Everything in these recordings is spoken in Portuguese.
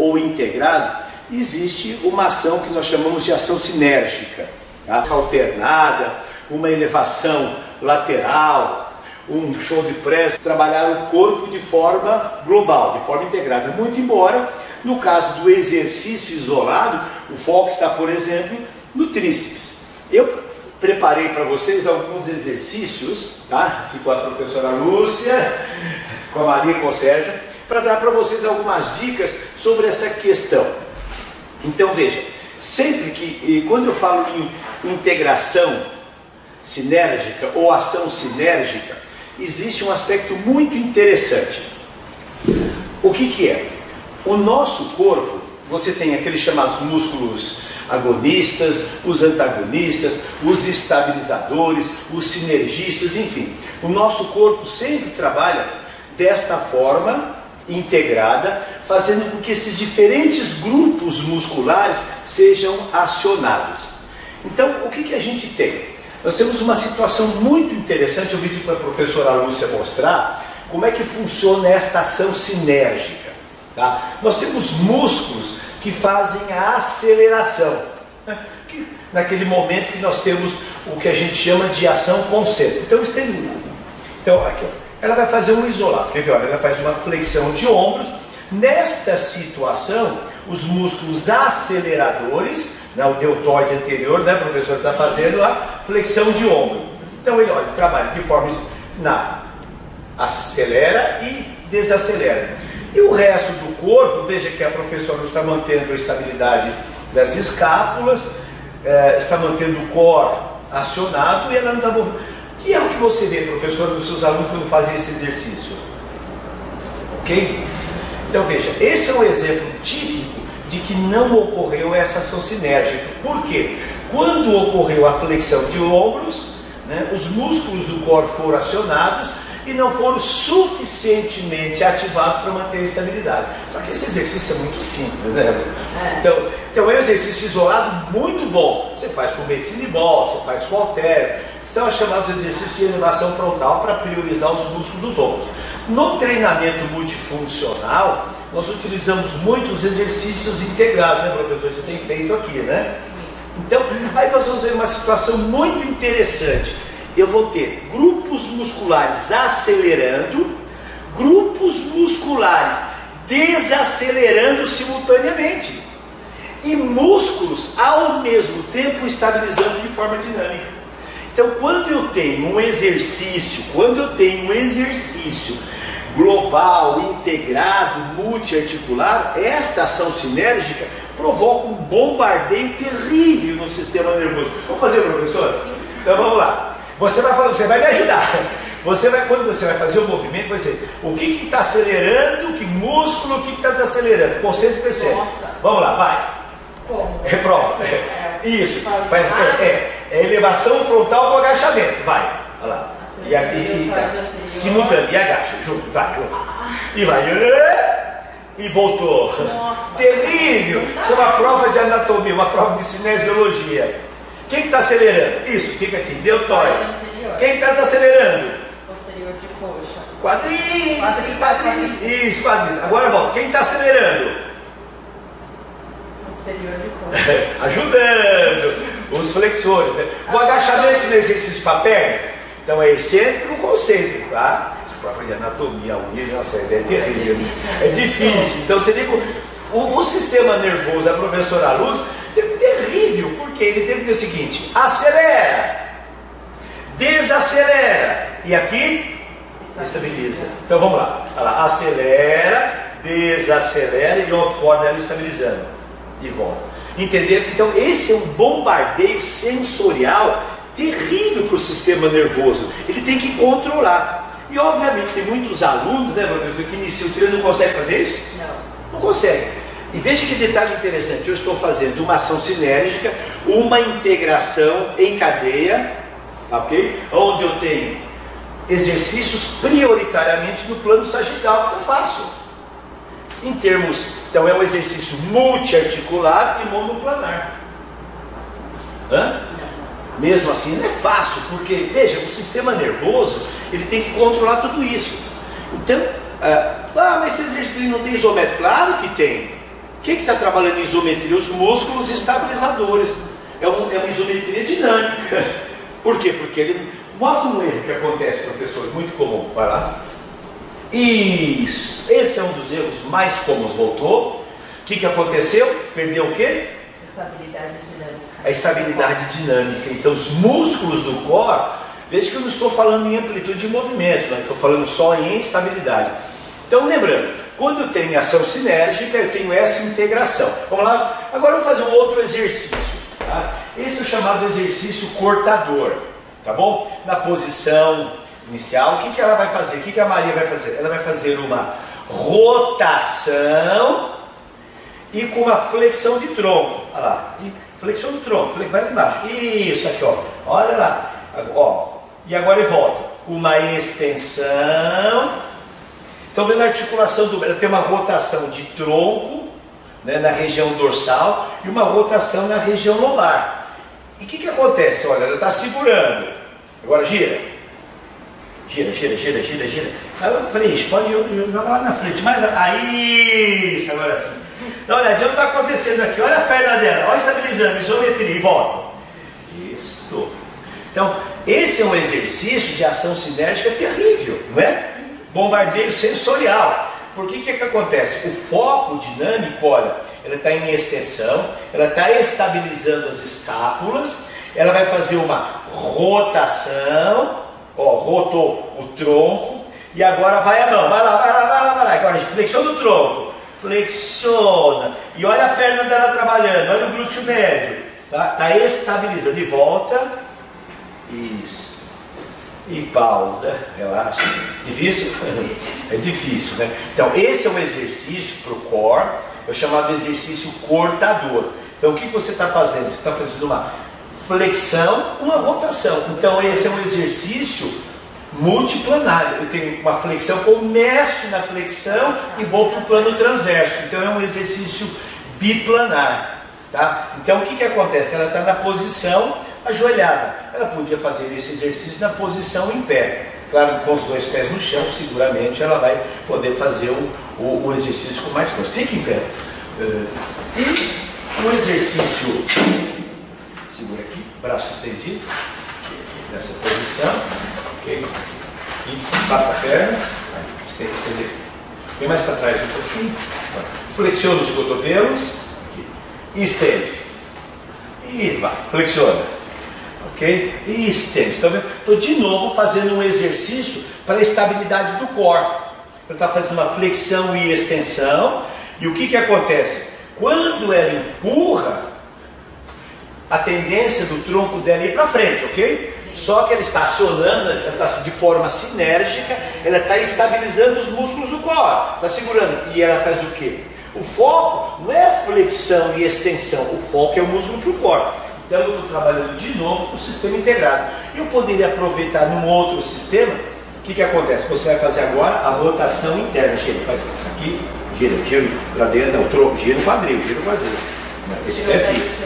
ou integrado, existe uma ação que nós chamamos de ação sinérgica, tá? Alternada, uma elevação lateral, um show de press, trabalhar o corpo de forma global, de forma integrada. Muito embora, no caso do exercício isolado, o foco está, por exemplo, no tríceps. Eu preparei para vocês alguns exercícios, tá? Aqui com a professora Lúcia, com a Maria e com o Sérgio, para dar para vocês algumas dicas sobre essa questão. Então veja, sempre que, quando eu falo em integração sinérgica ou ação sinérgica, existe um aspecto muito interessante. O que é? O nosso corpo, você tem aqueles chamados músculos agonistas, os antagonistas, os estabilizadores, os sinergistas, enfim. O nosso corpo sempre trabalha desta forma integrada, fazendo com que esses diferentes grupos musculares sejam acionados. Então, o que a gente tem? Nós temos uma situação muito interessante, eu pedi para a professora Lúcia mostrar como é que funciona esta ação sinérgica. Tá? Nós temos músculos que fazem a aceleração, né? Naquele momento que nós temos o que a gente chama de ação concêntrica. Então, então aqui, ó, ela vai fazer um isolado, quer ver? Olha, ela faz uma flexão de ombros. Nesta situação, os músculos aceleradores, né, o deltoide anterior, né, o professor está fazendo a flexão de ombro. Então ele, olha, trabalha de forma acelera e desacelera. E o resto do corpo, veja que a professora está mantendo a estabilidade das escápulas, está mantendo o core acionado e ela não está movendo. Que é o que você vê, professor, dos seus alunos quando fazem esse exercício. Ok? Então veja, esse é um exemplo típico de que não ocorreu essa ação sinérgica. Por quê? Quando ocorreu a flexão de ombros, né, os músculos do core foram acionados e não foram suficientemente ativados para manter a estabilidade. Só que esse exercício é muito simples, né? Então é um exercício isolado muito bom. Você faz com medicine ball, você faz com halteres. São os chamados exercícios de elevação frontal para priorizar os músculos dos ombros. No treinamento multifuncional, nós utilizamos muito os exercícios integrados, né, professor? Você tem feito aqui, né? Então, aí nós vamos ver uma situação muito interessante. Eu vou ter grupos musculares acelerando, grupos musculares desacelerando simultaneamente e músculos ao mesmo tempo estabilizando de forma dinâmica. Então, quando eu tenho um exercício global, integrado, multiarticular, esta ação sinérgica provoca um bombardeio terrível no sistema nervoso. Vamos fazer, professor? Sim. Então vamos lá. Você vai falar, você vai me ajudar. Quando você vai fazer o movimento, vai dizer o que está acelerando, que músculo, o que está desacelerando. Concentre e percebe. Vamos lá, vai. Como? Reprova. Isso. Faz, elevação frontal com agachamento. Vai. Olha lá. Simultâneo. E agacha. Junto. Vai, junto. E vai. E voltou. Nossa. Terrível. Isso é uma prova de anatomia, uma prova de cinesiologia. Quem está acelerando? Isso, fica aqui, deltoide. Quem está desacelerando? Posterior de coxa. Quadris. Isso, quadris. Agora volta. Quem está acelerando? Posterior de coxa. Ajudando. Os flexores, né? O agachamento no exercício para perna, então é excêntrico ou concêntrico, tá? Essa prova de anatomia, nossa, é terrível. É difícil. Então você vê que o sistema nervoso da professora Luz é terrível, porque ele teve que dizer o seguinte: acelera, desacelera, e aqui estabiliza. Então vamos lá, olha lá, acelera, desacelera e acorda ela estabilizando e volta. Entender? Então esse é um bombardeio sensorial terrível para o sistema nervoso. Ele tem que controlar. E obviamente tem muitos alunos, né, professor, que iniciam o treino, não conseguem fazer isso? Não conseguem. E veja que detalhe interessante, eu estou fazendo uma ação sinérgica, uma integração em cadeia, ok? Onde eu tenho exercícios prioritariamente no plano sagital, que eu faço. Em termos, então é um exercício multiarticular e monoplanar. Mesmo assim não é fácil, porque, veja, o sistema nervoso, ele tem que controlar tudo isso. Então, mas esse exercício não tem isométrico? Claro que tem. O que está trabalhando em isometria? Os músculos estabilizadores. É uma isometria dinâmica. Por quê? Porque ele mostra um erro que acontece, professor, muito comum. Vai lá. Isso. Esse é um dos erros mais comuns. Voltou. O que aconteceu? Perdeu o quê? Estabilidade dinâmica. A estabilidade dinâmica. Então, os músculos do core, veja que eu não estou falando em amplitude de movimento, estou falando só em estabilidade. Então, lembrando, quando eu tenho ação sinérgica, eu tenho essa integração. Vamos lá? Agora eu vou fazer um outro exercício. Tá? Esse é o chamado exercício cortador. Tá bom? Na posição inicial, o que ela vai fazer? O que a Maria vai fazer? Ela vai fazer uma rotação e com uma flexão de tronco. Olha lá. Flexão do tronco. Vai lá embaixo. Isso aqui, ó. Olha lá. Ó. E agora ele volta. Uma extensão. Estão vendo a articulação do... Ela tem uma rotação de tronco, né, na região dorsal e uma rotação na região lombar. E o que acontece? Olha, ela está segurando. Agora gira. Gira. Aí eu falei, isso, pode jogar lá na frente. Mas aí, isso, agora sim. Dá uma olhadinha, o que está acontecendo aqui? Olha a perna dela. Olha, estabilizando, isometria, e volta. Isso. Então, esse é um exercício de ação sinérgica terrível, não é? Bombardeio sensorial. Por que acontece? O foco dinâmico, olha, ela está em extensão, ela está estabilizando as escápulas, ela vai fazer uma rotação, ó, rotou o tronco, e agora vai a mão, vai lá, agora flexiona o tronco, flexiona, e olha a perna dela trabalhando, olha o glúteo médio, tá? Está estabilizando, e volta, isso. E pausa, relaxa. Difícil? É difícil, né? Então, esse é um exercício para o core, é o chamado exercício cortador. Então, o que você está fazendo? Você está fazendo uma flexão, uma rotação. Então, esse é um exercício multiplanar. Eu tenho uma flexão, começo na flexão e vou para o plano transverso. Então, é um exercício biplanar. Tá? Então, o que acontece? Ela está na posição ajoelhada. Ela podia fazer esse exercício na posição em pé. Claro, com os dois pés no chão, seguramente ela vai poder fazer o exercício com mais força. Fique em pé. E o exercício, segura aqui, braço estendido, nessa posição, ok? E passa a perna, estender bem mais para trás um pouquinho, flexiona os cotovelos, aqui, e estende. E vai, flexiona. Ok? E estende. Estou de novo fazendo um exercício para a estabilidade do core. Ela está fazendo uma flexão e extensão. E o que acontece? Quando ela empurra, a tendência do tronco dela é ir para frente, ok? Só que ela está acionando, ela está de forma sinérgica, ela está estabilizando os músculos do core. Está segurando. E ela faz o quê? O foco não é a flexão e extensão. O foco é o músculo para o core. Então eu estou trabalhando de novo com o sistema integrado. Eu poderia aproveitar num outro sistema. O que acontece? Você vai fazer agora a rotação interna. Gira, faz aqui, gira para dentro, o tronco, gira o quadril. Esse é fixo.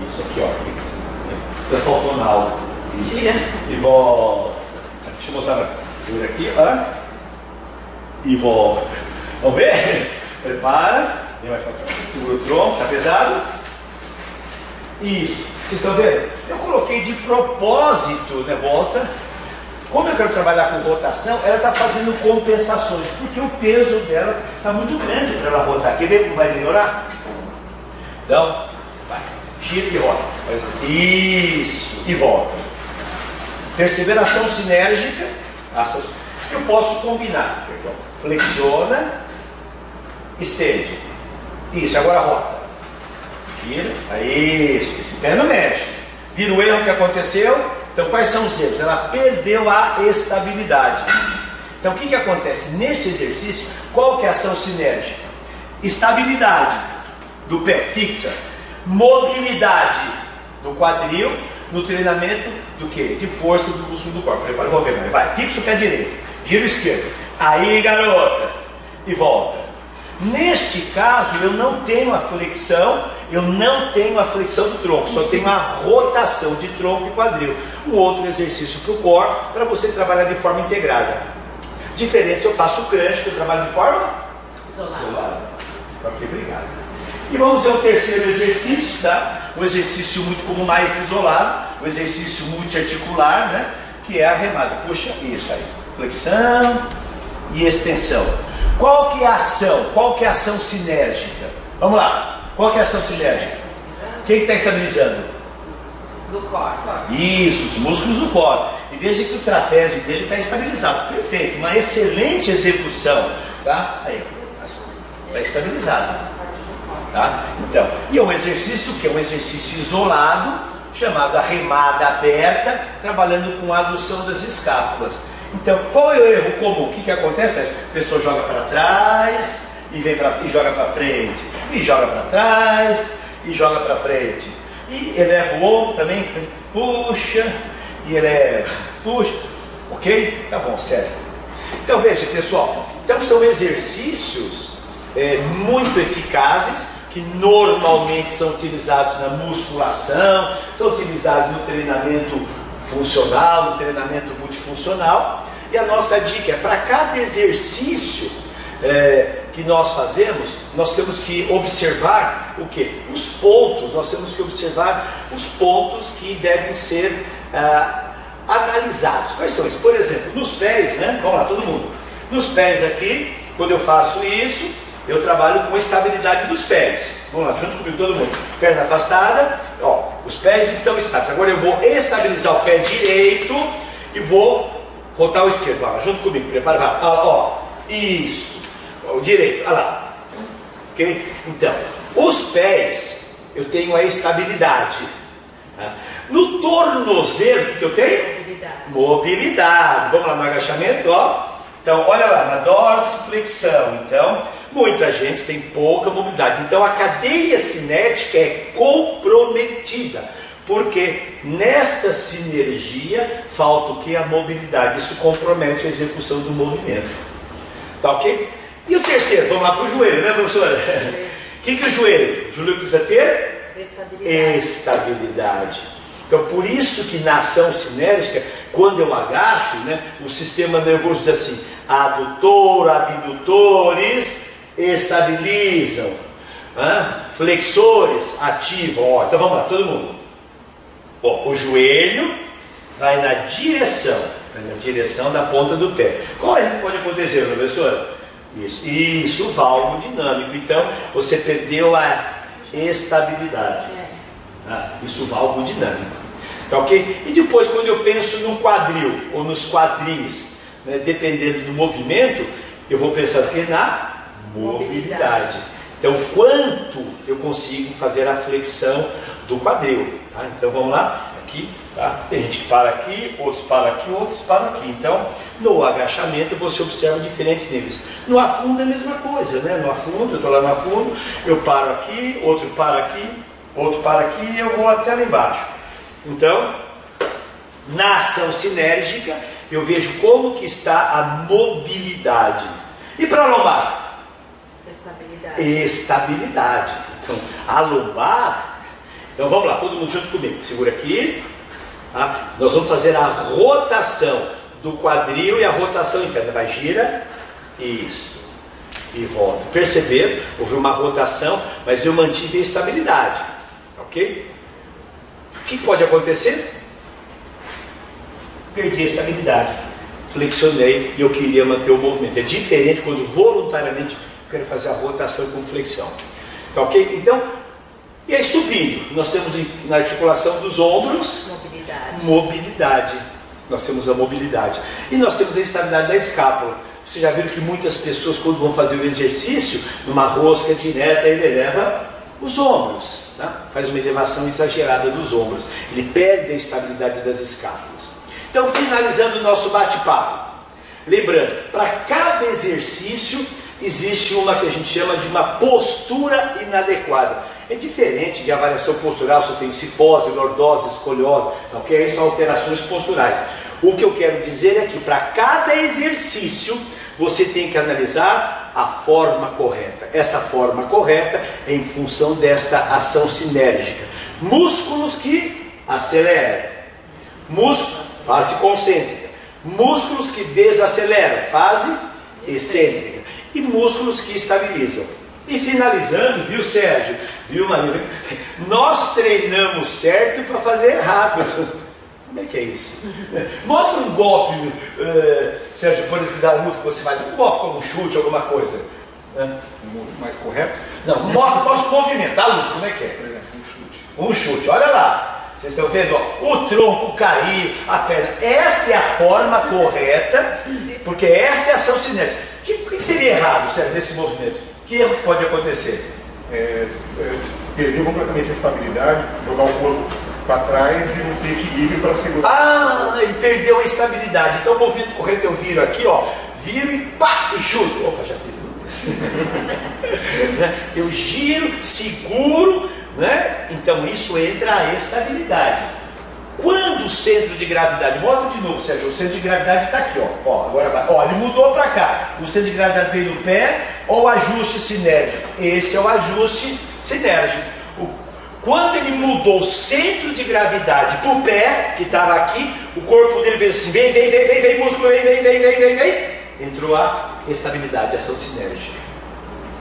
Isso aqui, ó. Está faltando algo. Gira. E volta. Deixa eu mostrar por aqui, ó. E volta. Vamos ver? Prepara. Vem mais para trás. Segura o tronco, está pesado. Isso, vocês estão vendo? Eu coloquei de propósito, né? Volta. Como eu quero trabalhar com rotação, ela está fazendo compensações, porque o peso dela está muito grande para ela rotar. Quer ver como vai melhorar? Então, vai, gira e volta. Isso, e volta. Perceber a ação sinérgica? Eu posso combinar. Flexiona, estende. Isso, agora rota. Gira, isso, esse pé não mexe. Vira o erro que aconteceu. Então, quais são os erros? Ela perdeu a estabilidade. Então, o que acontece? Neste exercício, qual que é a ação sinérgica? Estabilidade do pé, fixa. Mobilidade do quadril no treinamento do quê? De força do músculo do corpo. Prepara o movimento. Vai, fixa o pé direito. Gira o esquerdo. Aí, garota. E volta. Neste caso, eu não tenho a flexão, eu não tenho a flexão do tronco, só tenho a rotação de tronco e quadril. Um outro exercício para o core, para você trabalhar de forma integrada. Diferente se eu faço o crunch, que eu trabalho de forma isolada. Ok, obrigado. E vamos ver o terceiro exercício, tá? Um exercício muito comum, mais isolado, um exercício multiarticular, né? Que é a remada. Puxa, isso aí. Flexão e extensão. Qual que é a ação? Qual que é a ação sinérgica? Vamos lá. Qual que é a ação sinérgica? Quem está estabilizando? Do core. Isso, os músculos do core. E veja que o trapézio dele está estabilizado. Perfeito, uma excelente execução. Tá? Aí, está estabilizado. Tá? Então, e é um exercício que é um exercício isolado, chamado a remada aberta, trabalhando com a adução das escápulas. Então, qual é o erro comum? O que acontece? A pessoa joga para trás e joga para frente, e joga para trás e joga para frente, e eleva o ombro também, puxa e eleva, puxa, ok? Tá bom, certo. Então veja, pessoal, então são exercícios muito eficazes, que normalmente são utilizados na musculação, são utilizados no treinamento funcional, no treinamento multifuncional. E a nossa dica é, para cada exercício que nós fazemos, nós temos que observar o quê? Os pontos, nós temos que observar os pontos que devem ser analisados. Quais são esses? Por exemplo, nos pés, né? Vamos lá, todo mundo. Nos pés aqui, quando eu faço isso, eu trabalho com a estabilidade dos pés. Vamos lá, junto comigo todo mundo. Perna afastada, ó, os pés estão estáveis. Agora eu vou estabilizar o pé direito e vou rotar o esquerdo. Ó, junto comigo, prepara, vai. Ó, isso. O direito, olha lá. Ok? Então, os pés, eu tenho a estabilidade. Tá? No tornozelo, que eu tenho? Mobilidade. Vamos lá no agachamento, ó. Então, olha lá, na dorsiflexão. Então, muita gente tem pouca mobilidade. Então, a cadeia cinética é comprometida. Porque nesta sinergia falta o que? A mobilidade. Isso compromete a execução do movimento. Tá ok? E o terceiro, vamos lá para o joelho, né, professora? O que é o joelho? O joelho precisa ter? Estabilidade. Então, por isso que na ação sinérgica, quando eu agacho, né, o sistema nervoso diz assim: adutor, abdutores estabilizam, flexores ativam. Ó, então vamos lá, todo mundo. Ó, o joelho vai na direção da ponta do pé. Qual é que pode acontecer, professora? Isso, o valgo dinâmico. Então, você perdeu a estabilidade. Isso, o valgo dinâmico. Tá ok? E depois, quando eu penso no quadril ou nos quadris, né, dependendo do movimento, eu vou pensar aqui na mobilidade. Então, quanto eu consigo fazer a flexão do quadril? Tá? Então, vamos lá. Aqui, tá? Tem gente que para aqui, outros param aqui, outros param aqui. Então, no agachamento você observa diferentes níveis. No afundo é a mesma coisa, né? No afundo, eu estou lá no afundo, eu paro aqui, outro para aqui, outro para aqui e eu vou até lá embaixo. Então, na ação sinérgica, eu vejo como que está a mobilidade. E para a lombar? Estabilidade. Então, a lombar... Então vamos lá, todo mundo junto comigo. Segura aqui. Tá? Nós vamos fazer a rotação do quadril e a rotação interna. Vai, gira. Isso. E volta. Perceberam? Houve uma rotação, mas eu mantive a estabilidade. Ok? O que pode acontecer? Perdi a estabilidade. Flexionei e eu queria manter o movimento. É diferente quando voluntariamente eu quero fazer a rotação com flexão. Tá ok? Então, e aí subindo, nós temos na articulação dos ombros mobilidade. Nós temos a mobilidade. E nós temos a estabilidade da escápula. Vocês já viram que muitas pessoas, quando vão fazer o exercício, numa rosca direta, ele eleva os ombros. Tá? Faz uma elevação exagerada dos ombros. Ele perde a estabilidade das escápulas. Então, finalizando o nosso bate-papo. Lembrando, para cada exercício existe uma que a gente chama de uma postura inadequada. É diferente de avaliação postural, se eu tenho cifose, lordose, escoliose, então, que são alterações posturais. O que eu quero dizer é que para cada exercício você tem que analisar a forma correta. Essa forma correta é em função desta ação sinérgica. Músculos que aceleram, fase concêntrica. Músculos que desaceleram, fase excêntrica. E músculos que estabilizam. E finalizando, viu, Sérgio? Viu, Maria? Nós treinamos certo para fazer errado. Como é que é isso? Mostra um golpe, Sérgio, por da luta que você faz. Um golpe como um chute, alguma coisa. Mais correto? Não, mostra o movimento da luta. Como é que é? Por exemplo, um chute. Um chute, olha lá. Vocês estão vendo? Ó, o tronco cair, a perna. Essa é a forma correta, porque essa é a ação cinética. O que seria errado, Sérgio, nesse movimento? Que erro pode acontecer? Perder completamente a estabilidade, jogar o corpo para trás e não ter equilíbrio para segurar. Ah, ele perdeu a estabilidade. Então o movimento correto eu viro aqui, ó. Viro e pá, e chuto. Opa, já fiz. Eu giro, seguro, né? Então isso entra a estabilidade. Quando o centro de gravidade, mostra de novo, Sérgio, o centro de gravidade está aqui, ó, agora vai, ó, ele mudou para cá, o centro de gravidade veio no pé, ó, o ajuste sinérgico, esse é o ajuste sinérgico. Quando ele mudou o centro de gravidade para o pé, que estava aqui, o corpo dele veio assim, vem, músculo, vem, entrou a estabilidade, a ação sinérgica.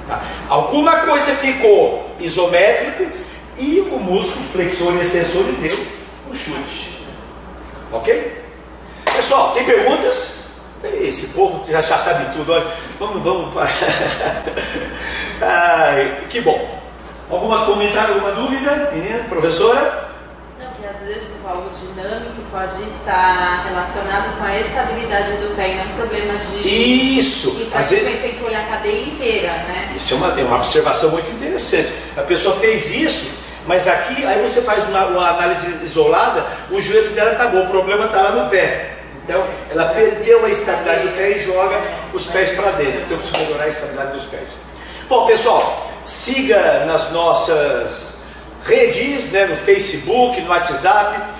Tá? Alguma coisa ficou isométrico e o músculo flexor e extensor lhe deu o chute. Ok? Pessoal, tem perguntas? Esse povo já sabe tudo. Olha, vamos. Ai, que bom. Alguma comentário, alguma dúvida? Menina, professora? Não, que às vezes o algo dinâmico pode estar relacionado com a estabilidade do pé e não um problema de... Isso! Então às vezes tem que olhar a cadeia inteira, né? Isso é uma observação muito interessante. A pessoa fez isso, mas aqui, aí você faz uma análise isolada, o joelho dela está bom, o problema está lá no pé. Então, ela perdeu a estabilidade do pé e joga os pés para dentro. Então, precisa melhorar a estabilidade dos pés. Bom, pessoal, siga nas nossas redes, né, no Facebook, no WhatsApp.